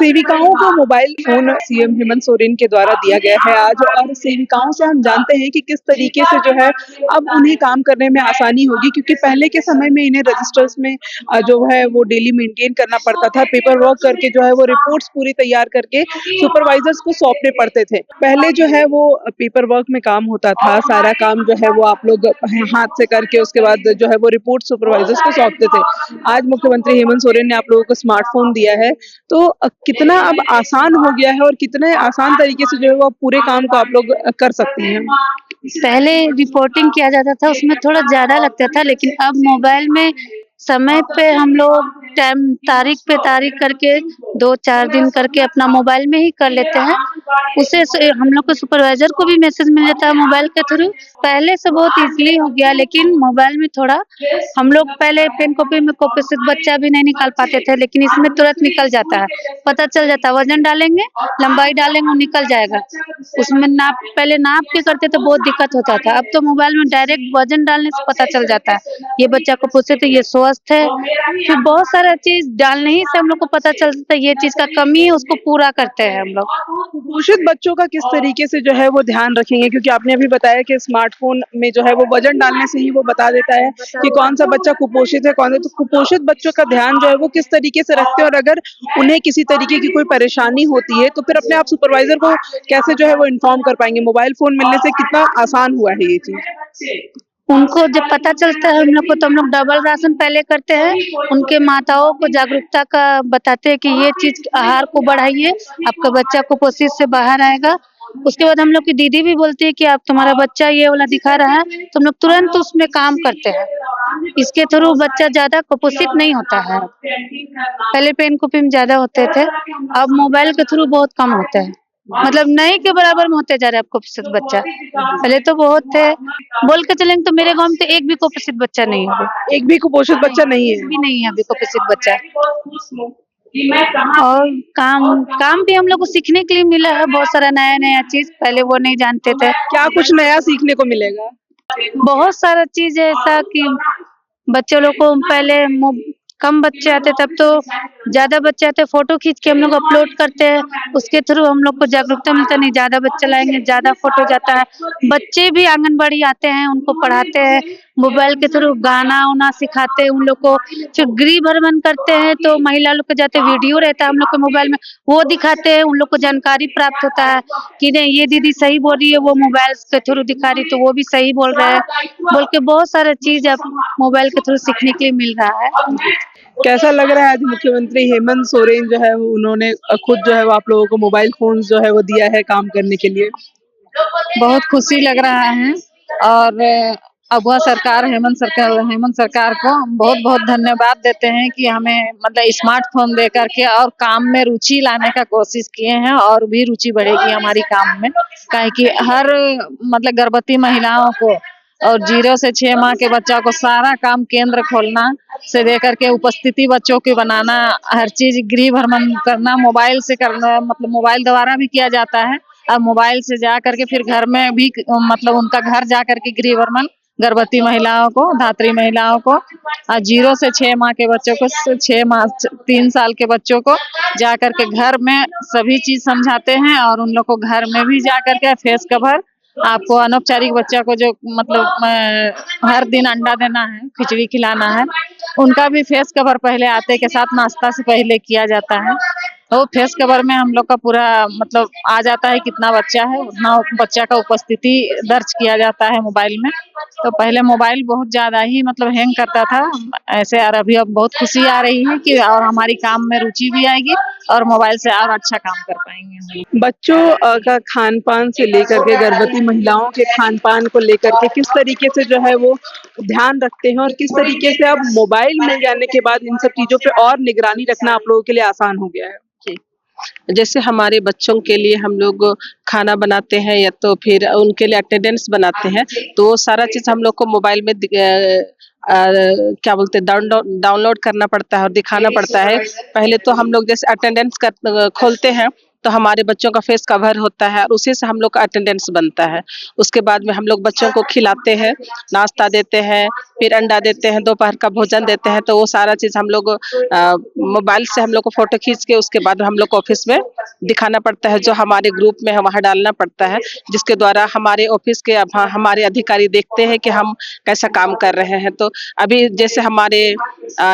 सेविकाओं को mobile phone CM Hemant Soren के द्वारा दिया गया है आज और सेविकाओं से हम जानते हैं कि किस तरीके से जो है अब उन्हें काम करने में आसानी होगी क्योंकि पहले के समय में इन्हें रजिस्टर्स में जो है वो डेली मेंटेन करना पड़ता था, पेपर वर्क करके जो है वो रिपोर्ट्स पूरी तैयार करके सुपरवाइजर्स को सौंपने पड़ते थे। पहले जो है वो पेपर वर्क में काम होता था, सारा काम जो है वो आप लोग हाथ से करके उसके बाद जो है वो रिपोर्ट सुपरवाइजर्स को सौंपते थे। आज मुख्यमंत्री हेमंत सोरेन ने आप लोगों को स्मार्टफ़ोन दिया है, तो कितना अब आसान हो गया है और कितने आसान तरीके से जो है वो पूरे काम को आप लोग कर सकती हैं। पहले रिपोर्टिंग किया जाता था उसमें थोड़ा ज़्यादा लगता था, लेकिन अब मोबाइल में समय पे हम लोग टाइम तारीख करके 2-4 दिन करके अपना मोबाइल में ही कर लेते हैं। उससे हम लोग को सुपरवाइज़र को भी मैसेज मिल जाता है मोबाइल के थ्रू। पहले से बहुत ईज़िली हो गया, लेकिन मोबाइल में थोड़ा हम लोग पहले पेन कॉपी में कॉपी से बच्चा भी नहीं निकाल पाते थे, लेकिन इसमें तुरंत निकल जाता है, पता चल जाता है। वज़न डालेंगे, लंबाई डालेंगे, वो निकल जाएगा। उसमें पहले नाप के करते तो बहुत दिक्कत होता था, अब तो मोबाइल में डायरेक्ट वज़न डालने से पता चल जाता है। ये बच्चा को पूछे तो ये स्वस्थ है, फिर बहुत सारा चीज़ डालने ही से हम लोग को पता चलता है ये चीज़ का कमी है, उसको पूरा करते हैं हम लोग। कुपोषित बच्चों का किस तरीके से जो है वो ध्यान रखेंगे? क्योंकि आपने अभी बताया कि स्मार्टफ़ोन में जो है वो वज़न डालने से ही वो बता देता है कि कौन-सा बच्चा कुपोषित है, कौन है। तो कुपोषित बच्चों का ध्यान जो है वो किस तरीके से रखते हैं और अगर उन्हें किसी तरीके की कोई परेशानी होती है, तो फिर अपने आप सुपरवाइज़र को कैसे जो है वो इन्फॉर्म कर पाएँगे? मोबाइल फ़ोन मिलने से कितना आसान हुआ है ये चीज़? उनको जब पता चलता है हम लोग को, तो हम लोग डबल राशन पहले करते हैं, उनके माताओं को जागरूकता का बताते हैं कि ये चीज़ आहार को बढ़ाइए, आपका बच्चा कुपोषित से बाहर आएगा। उसके बाद हम लोग की दीदी भी बोलती है कि आप तुम्हारा बच्चा ये वाला दिखा रहा है, तो हम लोग तुरंत उसमें काम करते हैं। इसके थ्रू बच्चा ज़्यादा कुपोषित नहीं होता है। पहले पेन कॉपी में ज़्यादा होते थे, अब मोबाइल के थ्रू बहुत कम होते हैं। मतलब नहीं के बराबर में होते जा रहे हैं अब कुपोषित बच्चा। पहले तो बहुत थे, बोल के चलेंगे तो मेरे गाँव में तो एक भी कुपोषित बच्चा नहीं है अभी। एक भी कुपोषित बच्चा नहीं है। एक भी नहीं है अभी कुपोषित बच्चा। और काम काम भी हम लोग को सीखने के लिए मिला है, बहुत सारा नया-नया चीज़, पहले वो नहीं जानते थे। क्या कुछ नया सीखने को मिलेगा? बहुत सारा चीज़ है ऐसा कि बच्चे लोग को पहले कम बच्चे आते तब तो ज़्यादा बच्चे आते, फ़ोटो खींच के हम लोग अपलोड करते हैं, उसके थ्रू हम लोग को जागरूकता मिलता है, नहीं ज़्यादा बच्चे लाएँगे, ज़्यादा फ़ोटो जाता है। बच्चे भी आंगनबाड़ी आते हैं, उनको पढ़ाते हैं, मोबाइल के थ्रू गाना-वाना सिखाते हैं उन लोग को। फिर गृह भ्रमण करते हैं, तो महिला लोग के जाते वीडियो रहता है हम लोग के मोबाइल में, वो दिखाते हैं, उन लोग को जानकारी प्राप्त होता है कि नहीं ये दीदी सही बोल रही है, वो मोबाइल के थ्रू दिखा रही तो वो भी सही बोल रहे हैं, बोल के बहुत सारा चीज़ अब मोबाइल के थ्रू सीखने के लिए मिल रहा है। कैसा लग रहा है आज मुख्यमंत्री हेमंत सोरेन जो है वो उन्होंने खुद जो है वो आप लोगों को मोबाइल फ़ोन्स जो है वो दिया है काम करने के लिए? बहुत खुशी लग रहा है और अब वह सरकार हेमंत सरकार को हम बहुत-बहुत धन्यवाद देते हैं कि हमें मतलब स्मार्टफ़ोन दे कर के और काम में रुचि लाने का कोशिश किए हैं और भी रुचि बढ़ेगी हमारी काम में। काहे कि हर मतलब गर्भवती महिलाओं को और 0 से 6 माह के बच्चा को सारा काम केंद्र खोलना से लेकर के उपस्थिति बच्चों की बनाना, हर चीज़ गृह भ्रमण करना, मोबाइल से करना मतलब मोबाइल द्वारा भी किया जाता है। अब मोबाइल से जा करके फिर घर में भी मतलब उनका घर जा करके गृह भ्रमण गर्भवती महिलाओं को, धात्री महिलाओं को 0 से 6 माह के बच्चों को 6 माह 3 साल के बच्चों को जा करके घर में सभी चीज़ समझाते हैं और उन लोग को घर में भी जा करके फेस कवर आपको अनौपचारिक बच्चा को जो मतलब हर दिन अंडा देना है, खिचड़ी खिलाना है, उनका भी फेस कवर पहले आते के साथ नाश्ता से पहले किया जाता है। तो फेस कवर में हम लोग का पूरा मतलब आ जाता है कितना बच्चा है, उतना बच्चा का उपस्थिति दर्ज किया जाता है मोबाइल में। तो पहले मोबाइल बहुत ज़्यादा ही मतलब हैंग करता था ऐसे और अभी अब बहुत खुशी आ रही है कि और हमारी काम में रुचि भी आएगी और मोबाइल से और अच्छा काम कर पाएँगे हम लोग। बच्चों का खान-पान से लेकर के गर्भवती महिलाओं के खान-पान को लेकर के किस तरीके से जो है वो ध्यान रखते हैं और किस तरीके से अब मोबाइल मिल जाने के बाद इन सब चीज़ों पे और निगरानी रखना आप लोगों के लिए आसान हो गया है? जैसे हमारे बच्चों के लिए हम लोग खाना बनाते हैं या तो फिर उनके लिए अटेंडेंस बनाते हैं, तो वो सारा चीज़ हम लोग को मोबाइल में क्या बोलते हैं डाउनलोड करना पड़ता है और दिखाना पड़ता है। पहले तो हम लोग जैसे अटेंडेंस खोलते हैं तो हमारे बच्चों का फेस कवर होता है और उसी से हम लोग का अटेंडेंस बनता है। उसके बाद में हम लोग बच्चों को खिलाते हैं, नाश्ता देते हैं, फिर अंडा देते हैं, दोपहर का भोजन देते हैं। तो वो सारा चीज़ हम लोग मोबाइल से हम लोग को फ़ोटो खींच के उसके बाद हम लोग को ऑफ़िस में दिखाना पड़ता है, जो हमारे ग्रुप में है वहाँ डालना पड़ता है, जिसके द्वारा हमारे ऑफ़िस के हमारे अधिकारी देखते हैं कि हम कैसा काम कर रहे हैं। तो अभी जैसे हमारे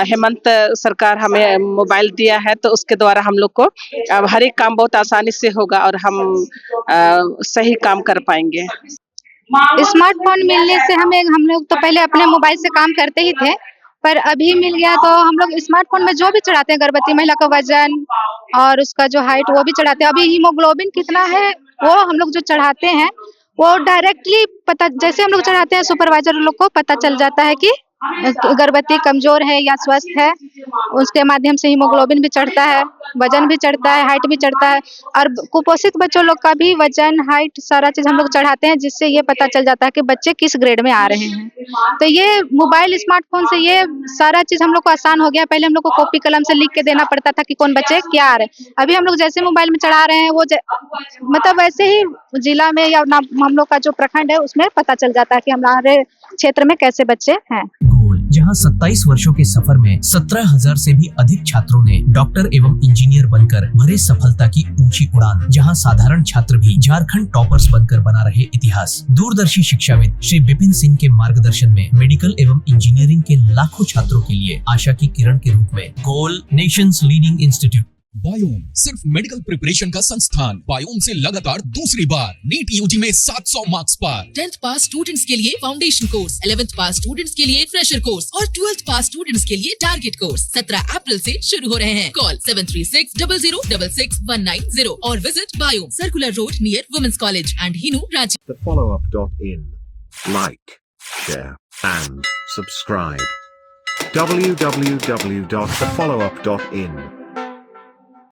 हेमंत सरकार हमें मोबाइल दिया है, तो उसके द्वारा हम लोग को अब हर एक काम बहुत आसानी से होगा और हम सही काम कर पाएँगे। स्मार्टफ़ोन मिलने से हम लोग तो पहले अपने मोबाइल से काम करते ही थे, पर अभी मिल गया तो हम लोग स्मार्टफ़ोन में जो भी चढ़ाते हैं, गर्भवती महिला का वज़न और उसका जो हाइट वो भी चढ़ाते हैं। अभी हीमोग्लोबिन कितना है, वो हम लोग जो चढ़ाते हैं, वो डायरेक्टली पता जैसे हम लोग चढ़ाते हैं सुपरवाइज़र लोग को पता चल जाता है कि गर्भवती कमज़ोर है या स्वस्थ है। उसके माध्यम से हीमोग्लोबिन भी चढ़ता है, वज़न भी चढ़ता है, हाइट भी चढ़ता है और कुपोषित बच्चों लोग का भी वज़न, हाइट सारा चीज़ हम लोग चढ़ाते हैं, जिससे ये पता चल जाता है कि बच्चे किस ग्रेड में आ रहे हैं। तो ये मोबाइल स्मार्टफ़ोन से ये सारा चीज़ हम लोग को आसान हो गया। पहले हम लोग को कॉपी कलम से लिख के देना पड़ता था कि कौन बच्चे क्या आ रहे हैं। अभी हम लोग जैसे मोबाइल में चढ़ा रहे हैं वो मतलब वैसे ही जिला में या ना हम लोग का जो प्रखंड है उसमें पता चल जाता है कि हमारे क्षेत्र में कैसे बच्चे हैं। गोल, जहां 27 वर्षों के सफर में 17,000 से भी अधिक छात्रों ने डॉक्टर एवं इंजीनियर बनकर भरे सफलता की ऊंची उड़ान, जहां साधारण छात्र भी झारखंड टॉपर्स बनकर बना रहे इतिहास। दूरदर्शी शिक्षाविद श्री विपिन सिंह के मार्गदर्शन में मेडिकल एवं इंजीनियरिंग के लाखों छात्रों के लिए आशा की किरण के रूप में गोल, नेशंस लीडिंग इंस्टीट्यूट। बायोम सिर्फ मेडिकल प्रिपरेशन का संस्थान। बायोम से लगातार दूसरी बार नीट यूजी में 700 मार्क्स पार। 10th पास स्टूडेंट्स के लिए फाउंडेशन कोर्स, 11th पास स्टूडेंट्स के लिए फ्रेशर कोर्स और 12th पास स्टूडेंट्स के लिए टारगेट कोर्स 17 अप्रैल से शुरू हो रहे हैं। कॉल 7360066190 और visit Biome, circular road near women's college and Hinoo, Ranchi. thefollowup.in. Like, share, and subscribe. www.thefollowup.in